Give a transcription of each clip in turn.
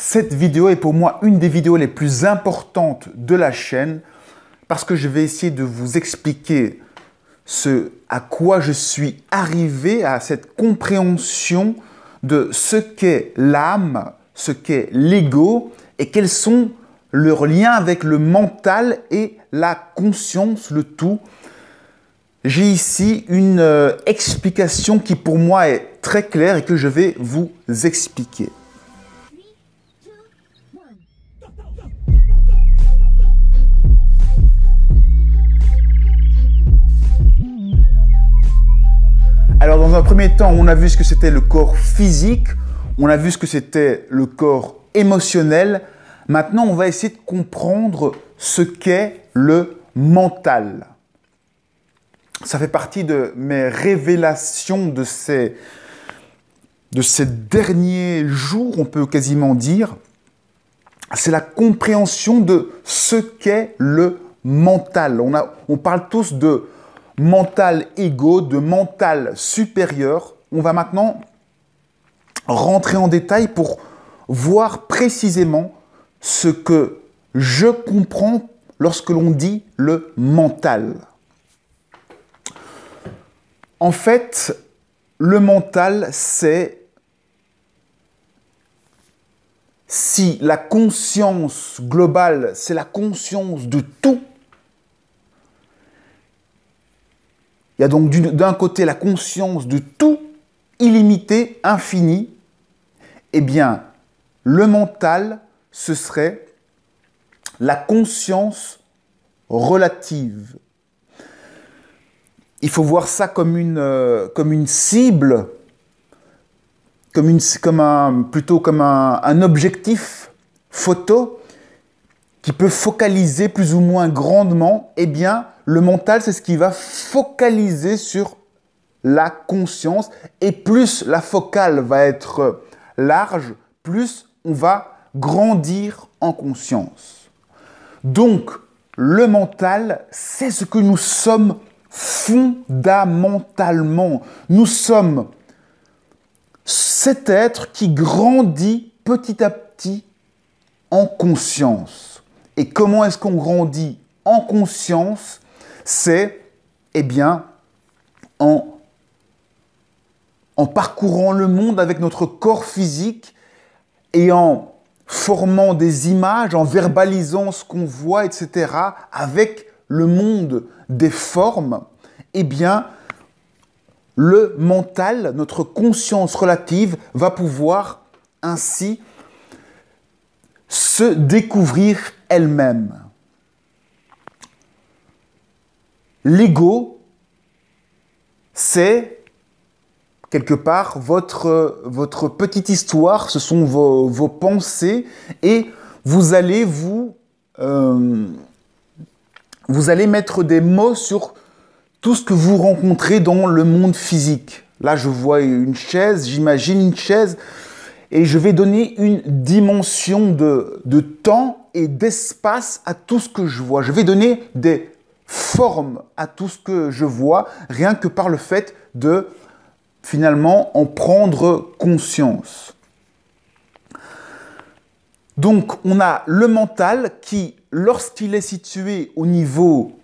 Cette vidéo est pour moi une des vidéos les plus importantes de la chaîne parce que je vais essayer de vous expliquer ce à quoi je suis arrivé, à cette compréhension de ce qu'est l'âme, ce qu'est l'ego et quels sont leurs liens avec le mental et la conscience, le tout. J'ai ici une explication qui pour moi est très claire et que je vais vous expliquer. Alors dans un premier temps, on a vu ce que c'était le corps physique, on a vu ce que c'était le corps émotionnel. Maintenant, on va essayer de comprendre ce qu'est le mental. Ça fait partie de mes révélations de ces derniers jours, on peut quasiment dire. C'est la compréhension de ce qu'est le mental. On parle tous de mental égo, de mental supérieur. On va maintenant rentrer en détail pour voir précisément ce que je comprends lorsque l'on dit le mental. En fait, le mental, c'est si la conscience globale, c'est la conscience de tout. Il y a donc d'un côté la conscience de tout, illimité, infini. Eh bien, le mental, ce serait la conscience relative. Il faut voir ça comme une cible, plutôt comme un objectif photo qui peut focaliser plus ou moins grandement. Eh bien, le mental, c'est ce qui va focaliser sur la conscience. Et plus la focale va être large, plus on va grandir en conscience. Donc, le mental, c'est ce que nous sommes fondamentalement. Nous sommes cet être qui grandit petit à petit en conscience. Et comment est-ce qu'on grandit en conscience? C'est, eh bien, en parcourant le monde avec notre corps physique et en formant des images, en verbalisant ce qu'on voit, etc., avec le monde des formes, eh bien, le mental, notre conscience relative, va pouvoir ainsi se découvrir elle-même. L'ego, c'est quelque part votre petite histoire, ce sont vos pensées et vous allez mettre des mots sur tout ce que vous rencontrez dans le monde physique. Là, je vois une chaise, j'imagine une chaise et je vais donner une dimension de temps et d'espace à tout ce que je vois. Je vais donner des formes à tout ce que je vois, rien que par le fait de finalement en prendre conscience. Donc, on a le mental qui, lorsqu'il est situé au niveau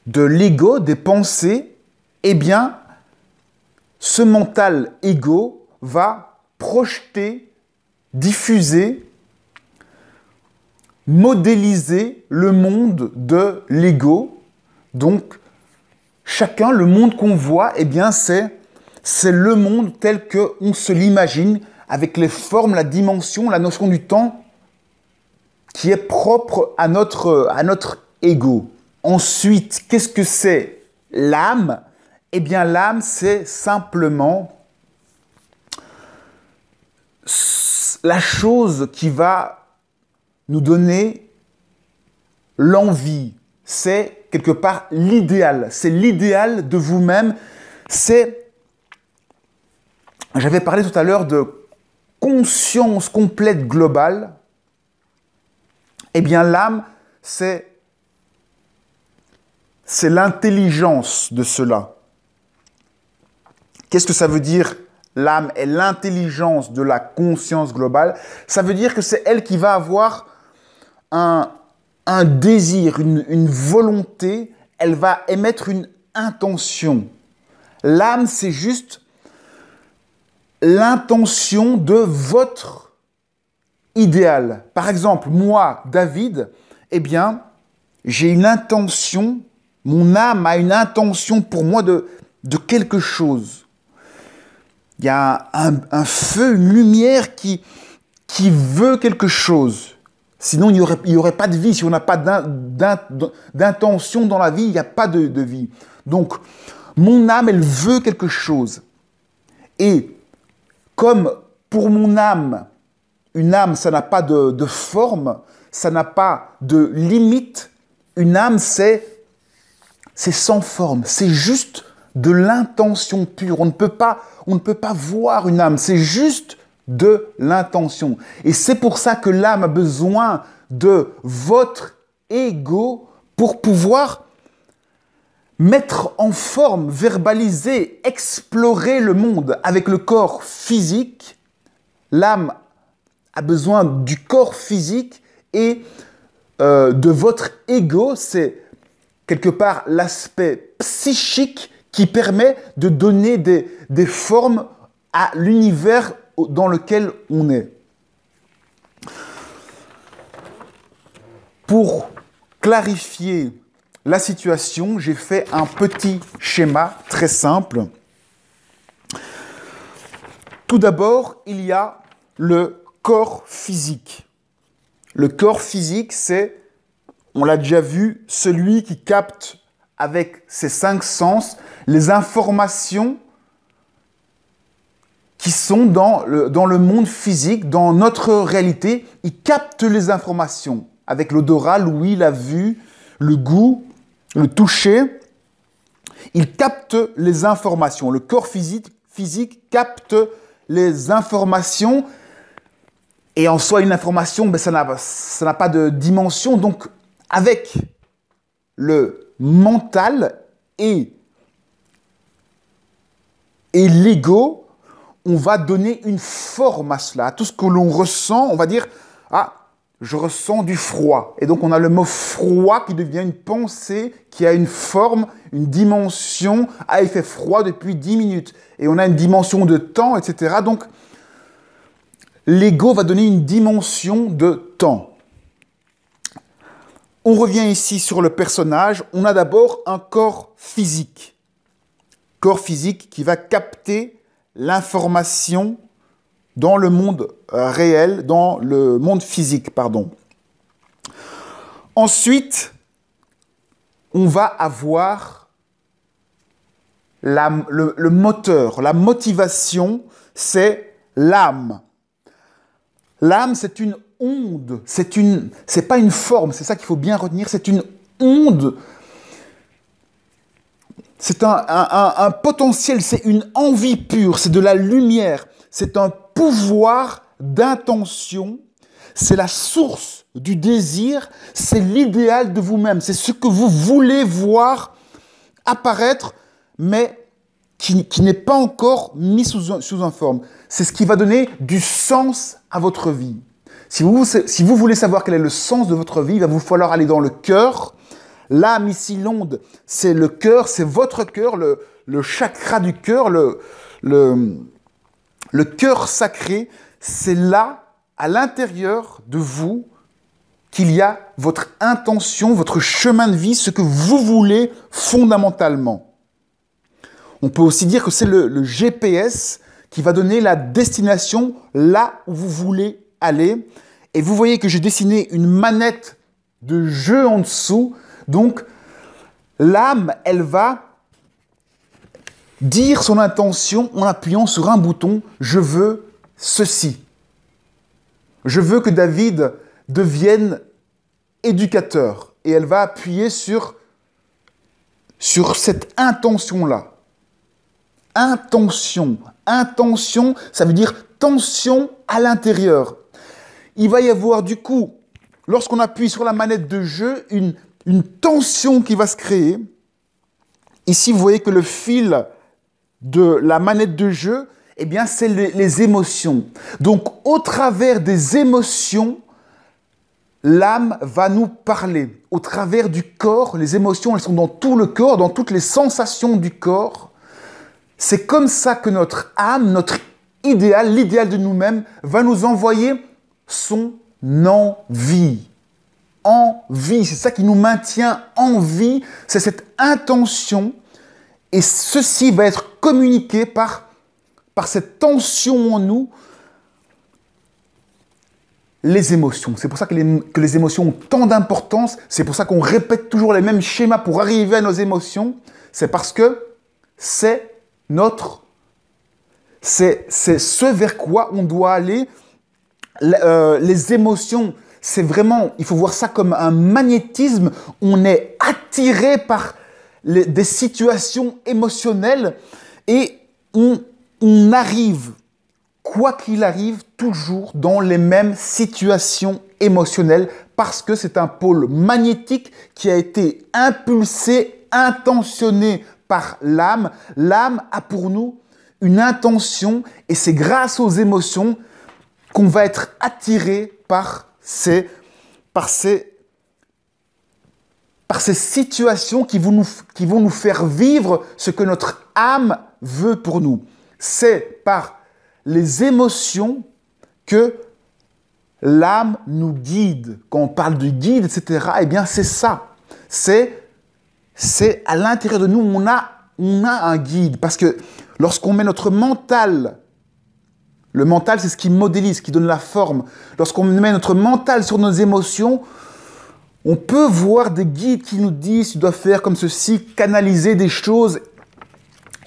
de l'ego, des pensées, eh bien, ce mental égo va projeter, diffuser, modéliser le monde de l'ego. Donc, chacun, le monde qu'on voit, eh bien, c'est le monde tel qu'on se l'imagine, avec les formes, la dimension, la notion du temps qui est propre à notre ego. Ensuite, qu'est-ce que c'est l'âme? Eh bien, l'âme, c'est simplement la chose qui va nous donner l'envie. C'est quelque part l'idéal. C'est l'idéal de vous-même. J'avais parlé tout à l'heure de conscience complète globale. Eh bien, l'âme, c'est l'intelligence de cela. Qu'est-ce que ça veut dire l'âme est l'intelligence de la conscience globale, ça veut dire que c'est elle qui va avoir un désir, une volonté, elle va émettre une intention. L'âme, c'est juste l'intention de votre idéal. Par exemple, moi, David, eh bien, j'ai une intention, mon âme a une intention pour moi de quelque chose. Il y a un feu, une lumière qui veut quelque chose. Sinon, il n'y aurait pas de vie. Si on n'a pas d'intention dans la vie, il n'y a pas de vie. Donc, mon âme, elle veut quelque chose. Et comme pour mon âme, une âme, ça n'a pas de forme, ça n'a pas de limite, une âme, c'est sans forme, c'est juste de l'intention pure. On ne peut pas voir une âme, c'est juste de l'intention. Et c'est pour ça que l'âme a besoin de votre ego pour pouvoir mettre en forme, verbaliser, explorer le monde avec le corps physique. L'âme a besoin du corps physique et de votre ego, c'est quelque part l'aspect psychique qui permet de donner des formes à l'univers dans lequel on est. Pour clarifier la situation, j'ai fait un petit schéma très simple. Tout d'abord, il y a le corps physique. Le corps physique, c'est, on l'a déjà vu, celui qui capte avec ses 5 sens les informations qui sont dans le monde physique, dans notre réalité. Il capte les informations avec l'odorat, l'ouïe, la vue, le goût, le toucher. Il capte les informations. Le corps physique capte les informations. Et en soi, une information, ben, ça n'a pas de dimension. Donc, avec le mental et l'ego, on va donner une forme à cela. À tout ce que l'on ressent, on va dire « Ah, je ressens du froid ». Et donc, on a le mot « froid » qui devient une pensée, qui a une forme, une dimension. « Ah, il fait froid depuis 10 minutes ». Et on a une dimension de temps, etc. Donc, l'ego va donner une dimension de temps. On revient ici sur le personnage. On a d'abord un corps physique. Corps physique qui va capter l'information dans le monde réel, dans le monde physique, pardon. Ensuite, on va avoir le moteur. La motivation, c'est l'âme. L'âme, c'est une onde, c'est pas une forme, c'est ça qu'il faut bien retenir, c'est une onde. C'est un potentiel, c'est une envie pure, c'est de la lumière, c'est un pouvoir d'intention, c'est la source du désir, c'est l'idéal de vous-même, c'est ce que vous voulez voir apparaître, mais qui n'est pas encore mis sous une forme. C'est ce qui va donner du sens à votre vie. Si vous voulez savoir quel est le sens de votre vie, il va vous falloir aller dans le cœur. L'âme ici, l'onde, c'est le cœur, c'est votre cœur, le chakra du cœur, le cœur sacré. C'est là, à l'intérieur de vous, qu'il y a votre intention, votre chemin de vie, ce que vous voulez fondamentalement. On peut aussi dire que c'est le GPS qui va donner la destination là où vous voulez aller. Et vous voyez que j'ai dessiné une manette de jeu en dessous. Donc, l'âme, elle va dire son intention en appuyant sur un bouton « Je veux ceci ». Je veux que David devienne éducateur. Et elle va appuyer sur cette intention-là. Intention. Intention, ça veut dire tension à l'intérieur. Il va y avoir du coup, lorsqu'on appuie sur la manette de jeu, une tension qui va se créer. Ici, vous voyez que le fil de la manette de jeu eh bien, c'est les émotions. Donc, au travers des émotions, l'âme va nous parler. Au travers du corps, les émotions, elles sont dans tout le corps, dans toutes les sensations du corps. C'est comme ça que notre âme, notre idéal, l'idéal de nous-mêmes, va nous envoyer son envie. Envie, c'est ça qui nous maintient en vie, c'est cette intention. Et ceci va être communiqué par cette tension en nous, les émotions. C'est pour ça que les émotions ont tant d'importance. C'est pour ça qu'on répète toujours les mêmes schémas pour arriver à nos émotions. C'est parce que c'est ce vers quoi on doit aller. Les émotions, c'est vraiment, il faut voir ça comme un magnétisme. On est attiré par des situations émotionnelles et on arrive, quoi qu'il arrive, toujours dans les mêmes situations émotionnelles parce que c'est un pôle magnétique qui a été impulsé, intentionné par l'âme. L'âme a pour nous une intention et c'est grâce aux émotions qu'on va être attiré par ces situations qui vont nous faire vivre ce que notre âme veut pour nous. C'est par les émotions que l'âme nous guide. Quand on parle de guide, etc., eh bien, c'est ça. C'est à l'intérieur de nous, on a un guide. Parce que lorsqu'on met notre mental, le mental, c'est ce qui modélise, qui donne la forme. Lorsqu'on met notre mental sur nos émotions, on peut voir des guides qui nous disent « tu dois faire comme ceci », canaliser des choses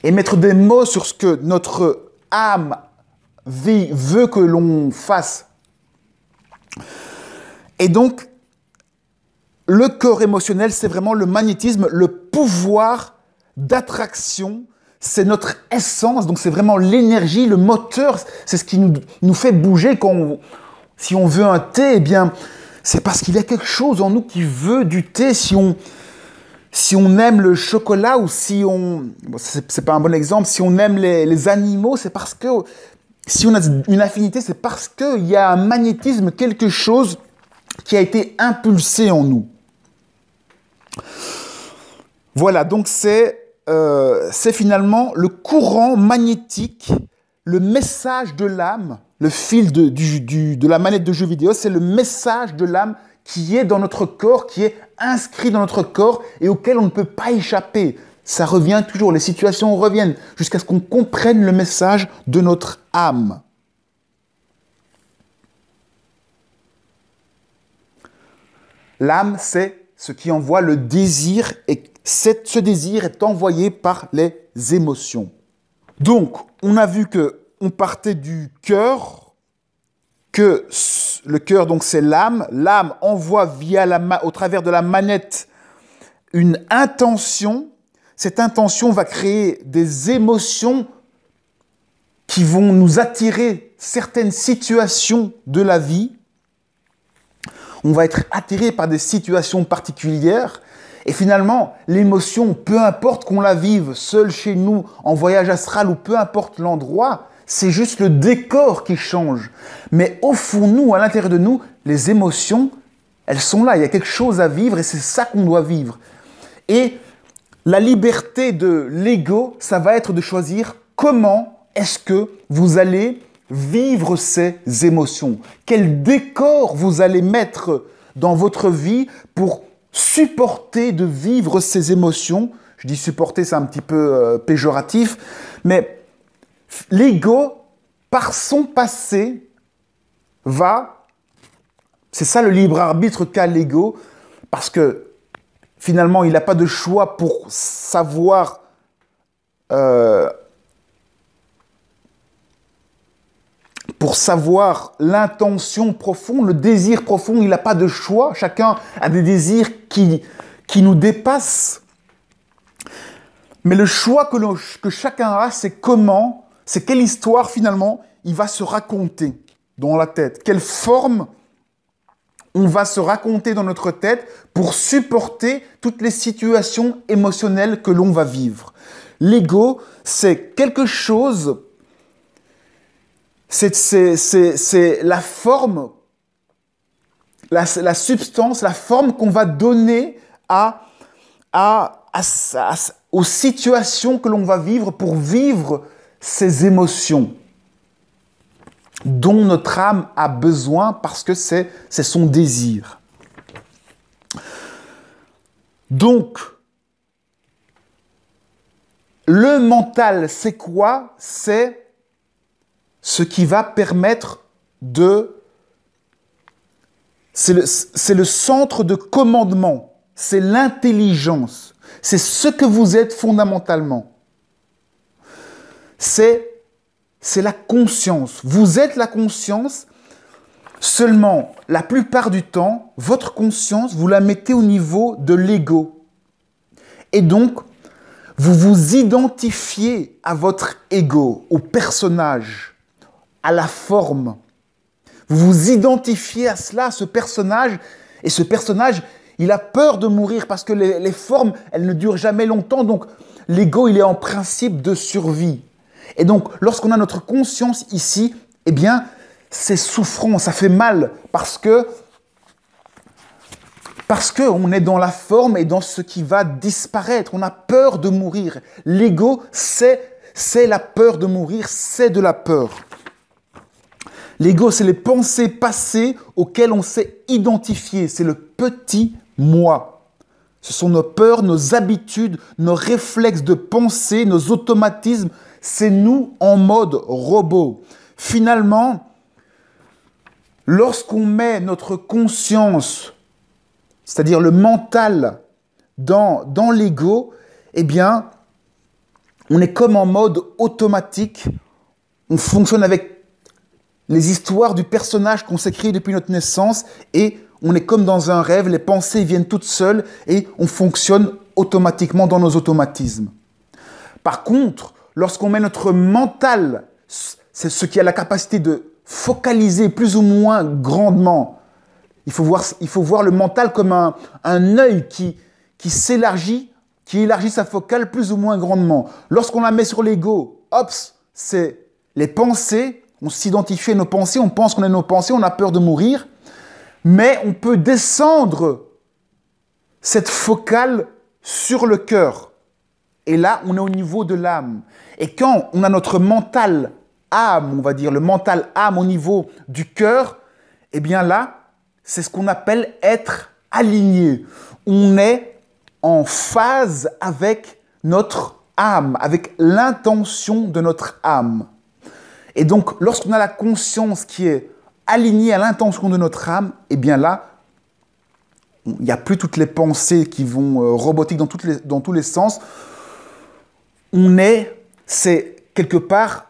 et mettre des mots sur ce que notre âme veut que l'on fasse. Et donc, le corps émotionnel, c'est vraiment le magnétisme, le pouvoir d'attraction, c'est notre essence, donc c'est vraiment l'énergie, le moteur, c'est ce qui nous fait bouger. Si on veut un thé, eh bien, c'est parce qu'il y a quelque chose en nous qui veut du thé. Si on aime le chocolat ou si on... Bon, c'est pas un bon exemple. Si on aime les animaux, c'est parce que... Si on a une affinité, c'est parce qu'il y a un magnétisme, quelque chose qui a été impulsé en nous. Voilà, donc c'est finalement le courant magnétique, le message de l'âme, le fil de la manette de jeu vidéo, c'est le message de l'âme qui est dans notre corps, qui est inscrit dans notre corps et auquel on ne peut pas échapper. Ça revient toujours, les situations reviennent jusqu'à ce qu'on comprenne le message de notre âme. L'âme, c'est ce qui envoie le désir et ce désir est envoyé par les émotions. Donc, on a vu qu'on partait du cœur, que le cœur, donc c'est l'âme. L'âme envoie au travers de la manette une intention. Cette intention va créer des émotions qui vont nous attirer certaines situations de la vie. On va être attiré par des situations particulières. Et finalement, l'émotion, peu importe qu'on la vive seul chez nous, en voyage astral ou peu importe l'endroit, c'est juste le décor qui change. Mais au fond, nous, à l'intérieur de nous, les émotions, elles sont là. Il y a quelque chose à vivre et c'est ça qu'on doit vivre. Et la liberté de l'ego, ça va être de choisir comment est-ce que vous allez vivre ces émotions. Quel décor vous allez mettre dans votre vie pour supporter de vivre ces émotions. Je dis supporter, c'est un petit peu péjoratif, mais l'ego, par son passé, c'est ça le libre arbitre qu'a l'ego, parce que finalement, il n'a pas de choix pour savoir l'intention profonde, le désir profond, il n'a pas de choix. Chacun a des désirs qui nous dépassent. Mais le choix que chacun a, c'est quelle histoire finalement il va se raconter dans la tête. Quelle forme on va se raconter dans notre tête pour supporter toutes les situations émotionnelles que l'on va vivre. L'ego, c'est quelque chose c'est la forme, la substance, la forme qu'on va donner aux situations que l'on va vivre pour vivre ces émotions dont notre âme a besoin parce que c'est son désir. Donc, le mental, c'est quoi? C'est ce qui va permettre de... C'est le centre de commandement, c'est l'intelligence, c'est ce que vous êtes fondamentalement. C'est la conscience. Vous êtes la conscience, seulement la plupart du temps, votre conscience, vous la mettez au niveau de l'ego. Et donc, vous vous identifiez à votre ego, au personnage, à la forme. Vous vous identifiez à cela, à ce personnage. Et ce personnage, il a peur de mourir parce que les formes, elles ne durent jamais longtemps. Donc, l'ego, il est en principe de survie. Et donc, lorsqu'on a notre conscience ici, eh bien, c'est souffrant, ça fait mal parce qu'on est dans la forme et dans ce qui va disparaître. On a peur de mourir. L'ego, c'est la peur de mourir, c'est de la peur. L'ego, c'est les pensées passées auxquelles on s'est identifié. C'est le petit moi. Ce sont nos peurs, nos habitudes, nos réflexes de pensée, nos automatismes. C'est nous en mode robot. Finalement, lorsqu'on met notre conscience, c'est-à-dire le mental, dans l'ego, eh bien, on est comme en mode automatique. On fonctionne avec les histoires du personnage qu'on s'est créé depuis notre naissance et on est comme dans un rêve, les pensées viennent toutes seules et on fonctionne automatiquement dans nos automatismes. Par contre, lorsqu'on met notre mental, c'est ce qui a la capacité de focaliser plus ou moins grandement. Il faut voir le mental comme un œil qui s'élargit, qui élargit sa focale plus ou moins grandement. Lorsqu'on la met sur l'ego, hop, c'est les pensées, on s'identifie à nos pensées, on pense qu'on est nos pensées, on a peur de mourir, mais on peut descendre cette focale sur le cœur. Et là, on est au niveau de l'âme. Et quand on a notre mental âme, on va dire, le mental âme au niveau du cœur, eh bien là, c'est ce qu'on appelle être aligné. On est en phase avec notre âme, avec l'intention de notre âme. Et donc, lorsqu'on a la conscience qui est alignée à l'intention de notre âme, eh bien là, il n'y a plus toutes les pensées qui vont robotiques dans tous les sens. C'est quelque part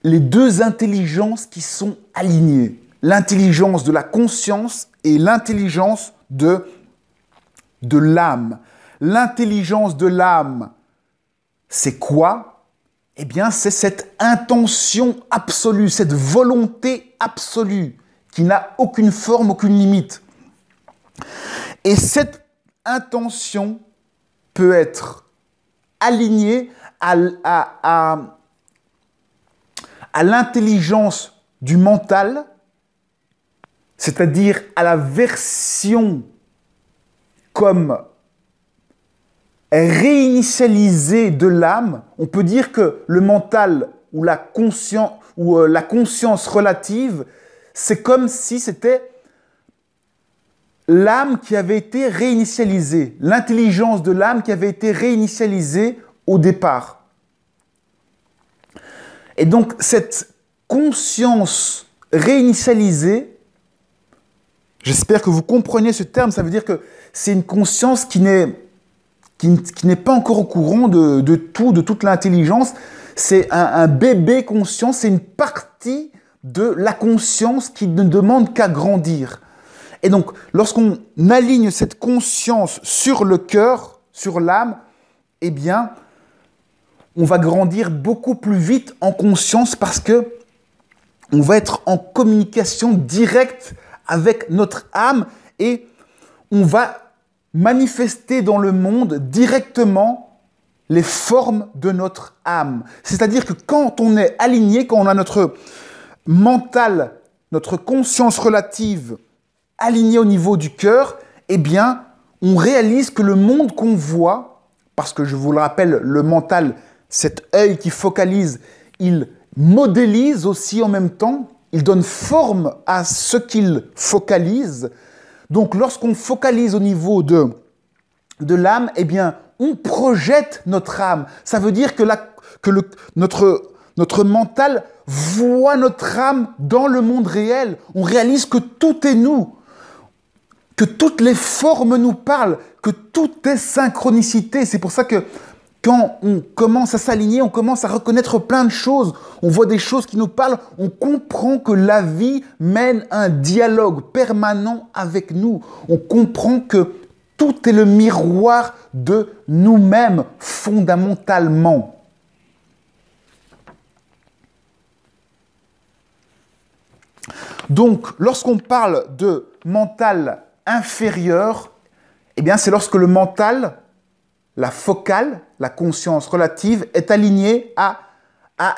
les deux intelligences qui sont alignées. L'intelligence de la conscience et l'intelligence de l'âme. L'intelligence de l'âme, c'est quoi? Eh bien, c'est cette intention absolue, cette volonté absolue qui n'a aucune forme, aucune limite. Et cette intention peut être alignée à l'intelligence du mental, c'est-à-dire à la version comme réinitialisée de l'âme. On peut dire que le mental ou la conscience relative, c'est comme si c'était l'âme qui avait été réinitialisée, l'intelligence de l'âme qui avait été réinitialisée au départ. Et donc, cette conscience réinitialisée, j'espère que vous comprenez ce terme, ça veut dire que c'est une conscience qui n'est pas encore au courant de toute l'intelligence. C'est un bébé conscient, c'est une partie de la conscience qui ne demande qu'à grandir. Et donc, lorsqu'on aligne cette conscience sur le cœur, sur l'âme, eh bien, on va grandir beaucoup plus vite en conscience parce que on va être en communication directe avec notre âme et on va manifester dans le monde directement les formes de notre âme. C'est-à-dire que quand on est aligné, quand on a notre mental, notre conscience relative alignée au niveau du cœur, eh bien, on réalise que le monde qu'on voit, parce que je vous le rappelle, le mental, cet œil qui focalise, il modélise aussi en même temps, il donne forme à ce qu'il focalise. Donc, lorsqu'on focalise au niveau de l'âme, eh bien, on projette notre âme. Ça veut dire que, notre mental voit notre âme dans le monde réel. On réalise que tout est nous, que toutes les formes nous parlent, que tout est synchronicité. C'est pour ça que quand on commence à s'aligner, on commence à reconnaître plein de choses. On voit des choses qui nous parlent. On comprend que la vie mène un dialogue permanent avec nous. On comprend que tout est le miroir de nous-mêmes, fondamentalement. Donc, lorsqu'on parle de mental inférieur, eh bien, c'est lorsque le mental, la focale, la conscience relative, est alignée à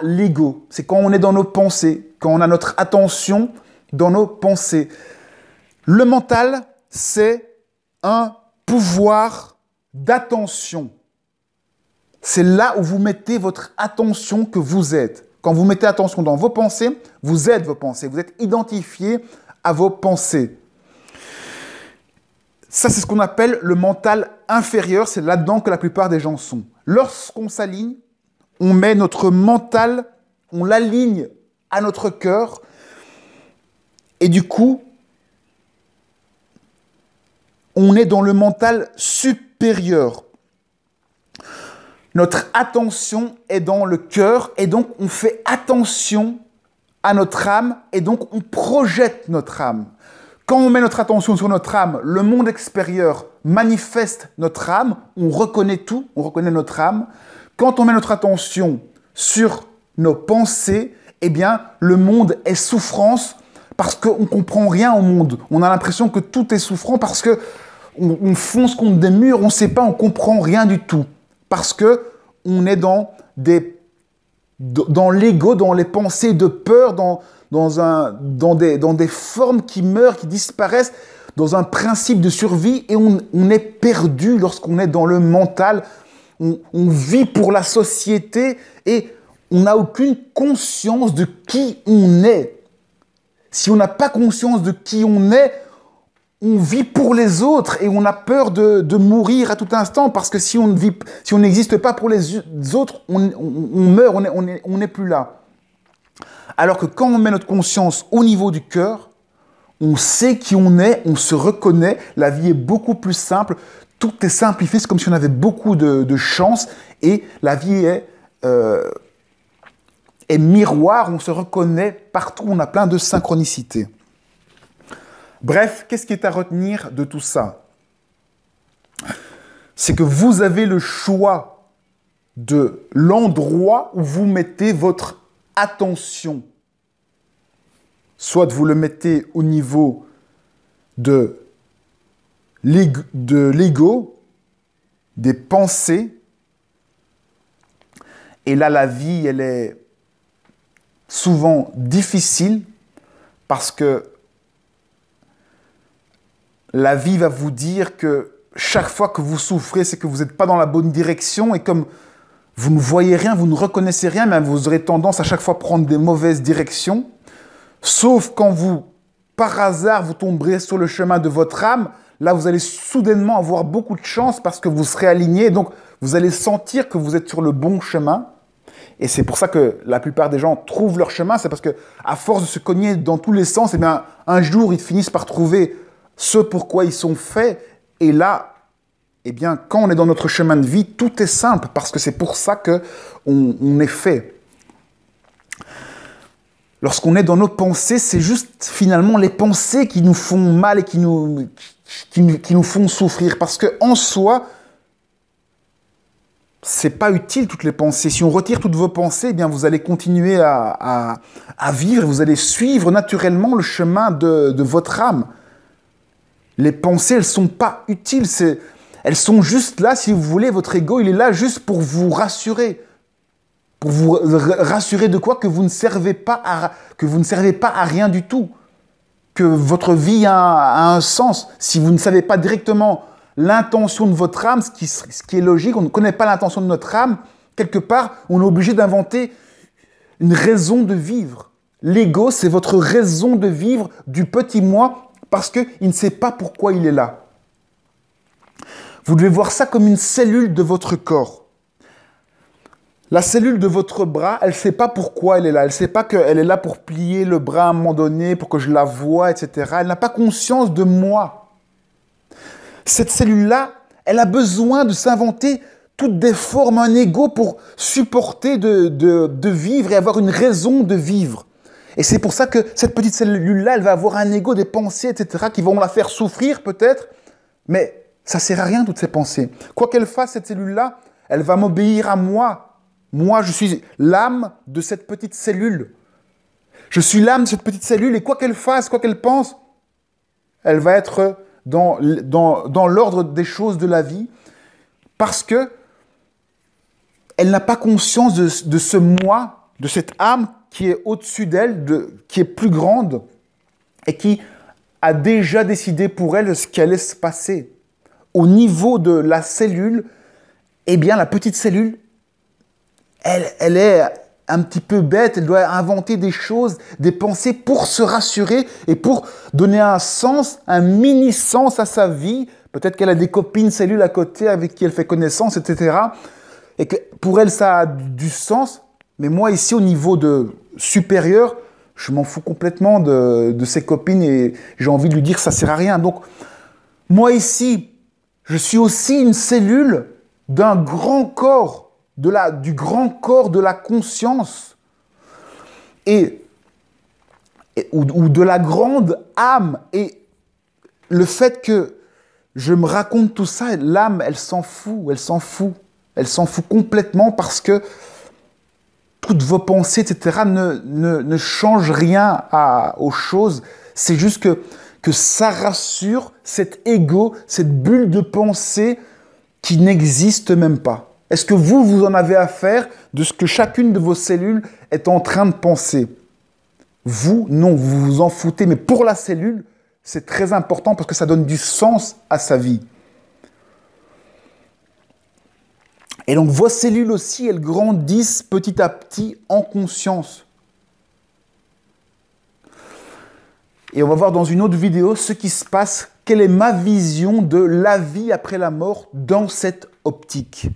l'ego. C'est quand on est dans nos pensées, quand on a notre attention dans nos pensées. Le mental, c'est un pouvoir d'attention. C'est là où vous mettez votre attention que vous êtes. Quand vous mettez attention dans vos pensées, vous êtes vos pensées. Vous êtes identifié à vos pensées. Ça, c'est ce qu'on appelle le mental inférieur. C'est là-dedans que la plupart des gens sont. Lorsqu'on s'aligne, on met notre mental, on l'aligne à notre cœur. Et du coup, on est dans le mental supérieur. Notre attention est dans le cœur et donc on fait attention à notre âme et donc on projette notre âme. Quand on met notre attention sur notre âme, le monde extérieur manifeste notre âme, on reconnaît tout, on reconnaît notre âme. Quand on met notre attention sur nos pensées, eh bien, le monde est souffrance parce qu'on ne comprend rien au monde. On a l'impression que tout est souffrant parce que on fonce contre des murs, on ne sait pas, on ne comprend rien du tout. Parce qu'on est dans l'ego, dans les pensées de peur, dans des formes qui meurent, qui disparaissent, dans un principe de survie, et on est perdu lorsqu'on est dans le mental. On vit pour la société et on n'a aucune conscience de qui on est. Si on n'a pas conscience de qui on est, on vit pour les autres et on a peur de mourir à tout instant parce que si on n'existe pas pour les autres, on meurt, on n'est plus là. Alors que quand on met notre conscience au niveau du cœur, on sait qui on est, on se reconnaît, la vie est beaucoup plus simple, tout est simplifié, c'est comme si on avait beaucoup de chance et la vie est miroir, on se reconnaît partout, on a plein de synchronicité. Bref, qu'est-ce qui est à retenir de tout ça? C'est que vous avez le choix de l'endroit où vous mettez votre attention. Soit vous le mettez au niveau de l'ego, des pensées. Et là, la vie, elle est souvent difficile parce que la vie va vous dire que chaque fois que vous souffrez, c'est que vous n'êtes pas dans la bonne direction et comme vous ne voyez rien, vous ne reconnaissez rien, mais vous aurez tendance à chaque fois prendre des mauvaises directions. Sauf quand vous, par hasard, vous tomberez sur le chemin de votre âme, là vous allez soudainement avoir beaucoup de chance parce que vous serez aligné, donc vous allez sentir que vous êtes sur le bon chemin. Et c'est pour ça que la plupart des gens trouvent leur chemin, c'est parce que à force de se cogner dans tous les sens, eh bien, un jour ils finissent par trouver ce pourquoi ils sont faits. Et là, eh bien, quand on est dans notre chemin de vie, tout est simple parce que c'est pour ça qu'on est fait. Lorsqu'on est dans nos pensées, c'est juste finalement les pensées qui nous font mal et qui nous font souffrir. Parce qu'en soi, c'est pas utile toutes les pensées. Si on retire toutes vos pensées, eh bien, vous allez continuer à vivre, vous allez suivre naturellement le chemin de votre âme. Les pensées, elles ne sont pas utiles. elles sont juste là, si vous voulez, votre ego, il est là juste pour vous rassurer. Pour vous rassurer de quoi? Que vous ne servez pas à rien du tout. Que votre vie a un sens. Si vous ne savez pas directement l'intention de votre âme, ce qui est logique, on ne connaît pas l'intention de notre âme, quelque part, on est obligé d'inventer une raison de vivre. L'ego, c'est votre raison de vivre du petit moi parce qu'il ne sait pas pourquoi il est là. Vous devez voir ça comme une cellule de votre corps. La cellule de votre bras, elle ne sait pas pourquoi elle est là. Elle ne sait pas qu'elle est là pour plier le bras à un moment donné, pour que je la voie, etc. Elle n'a pas conscience de moi. Cette cellule-là, elle a besoin de s'inventer toutes des formes, un ego pour supporter de vivre et avoir une raison de vivre. Et c'est pour ça que cette petite cellule-là, elle va avoir un ego, des pensées, etc., qui vont la faire souffrir peut-être, mais ça ne sert à rien, toutes ces pensées. Quoi qu'elle fasse, cette cellule-là, elle va m'obéir à moi. Moi, je suis l'âme de cette petite cellule. Je suis l'âme de cette petite cellule et quoi qu'elle fasse, quoi qu'elle pense, elle va être dans l'ordre des choses de la vie parce que elle n'a pas conscience de ce moi, de cette âme qui est au-dessus d'elle, qui est plus grande et qui a déjà décidé pour elle ce qui allait se passer. Au niveau de la cellule, eh bien, la petite cellule, elle est un petit peu bête, elle doit inventer des choses, des pensées pour se rassurer et pour donner un sens, un mini-sens à sa vie. Peut-être qu'elle a des copines cellules à côté avec qui elle fait connaissance, etc. Et que pour elle, ça a du sens. Mais moi, ici, au niveau supérieur, je m'en fous complètement de ses copines et j'ai envie de lui dire que ça ne sert à rien. Donc, moi ici, je suis aussi une cellule d'un grand corps, du grand corps de la conscience ou de la grande âme. Et le fait que je me raconte tout ça, l'âme, elle s'en fout, elle s'en fout. Elle s'en fout complètement parce que toutes vos pensées, etc., ne changent rien aux choses. C'est juste que ça rassure cet ego, cette bulle de pensée qui n'existe même pas. Est-ce que vous en avez à faire de ce que chacune de vos cellules est en train de penser? Vous, non, vous vous en foutez. Mais pour la cellule, c'est très important parce que ça donne du sens à sa vie. Et donc, vos cellules aussi, elles grandissent petit à petit en conscience. Et on va voir dans une autre vidéo ce qui se passe, quelle est ma vision de la vie après la mort dans cette optique.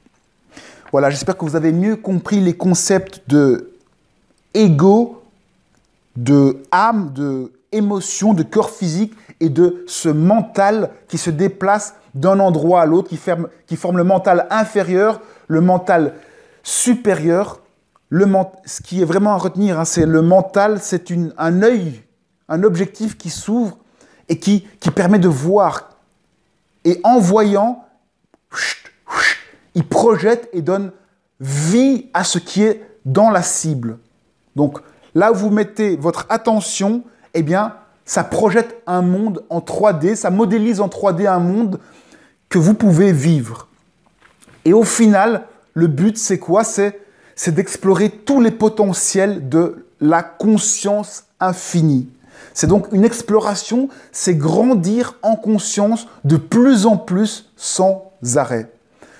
Voilà, j'espère que vous avez mieux compris les concepts de ego, de âme, de émotion, de corps physique et de ce mental qui se déplace d'un endroit à l'autre, qui forme le mental inférieur, le mental supérieur. Ce qui est vraiment à retenir, c'est le mental, c'est un œil, un objectif qui s'ouvre et qui permet de voir. Et en voyant, il projette et donne vie à ce qui est dans la cible. Donc là où vous mettez votre attention, eh bien, ça projette un monde en 3D, ça modélise en 3D un monde que vous pouvez vivre. Et au final, le but, c'est quoi? C'est d'explorer tous les potentiels de la conscience infinie. C'est donc une exploration, c'est grandir en conscience de plus en plus sans arrêt.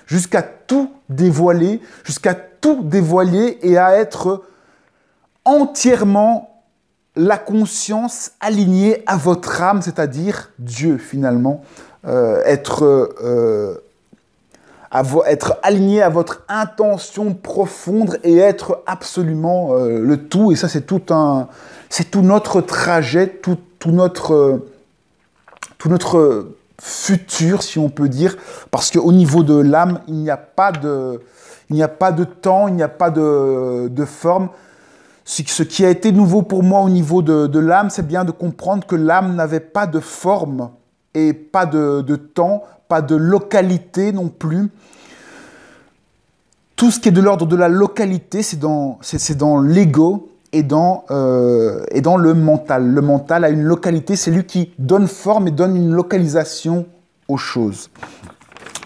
Jusqu'à tout dévoiler et à être entièrement la conscience alignée à votre âme, c'est-à-dire Dieu finalement. Être aligné à votre intention profonde et être absolument le tout. Et ça, c'est tout notre trajet, tout notre futur, si on peut dire. Parce qu'au niveau de l'âme, il n'y a pas de temps, il n'y a pas de forme. Ce qui a été nouveau pour moi au niveau de l'âme, c'est bien de comprendre que l'âme n'avait pas de forme et pas de temps, pas de localité non plus. Tout ce qui est de l'ordre de la localité, c'est dans l'ego et dans le mental. Le mental a une localité, c'est lui qui donne forme et donne une localisation aux choses.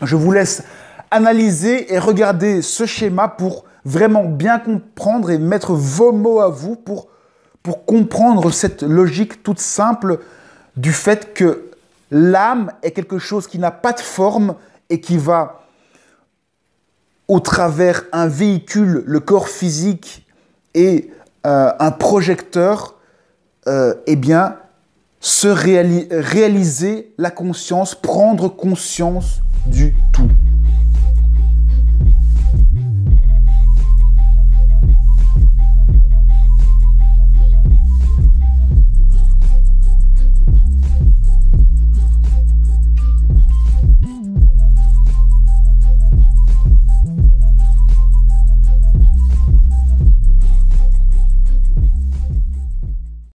Je vous laisse analyser et regarder ce schéma pour vraiment bien comprendre et mettre vos mots à vous pour comprendre cette logique toute simple du fait que l'âme est quelque chose qui n'a pas de forme et qui va, au travers un véhicule, le corps physique et un projecteur, eh bien, réaliser la conscience, prendre conscience du tout.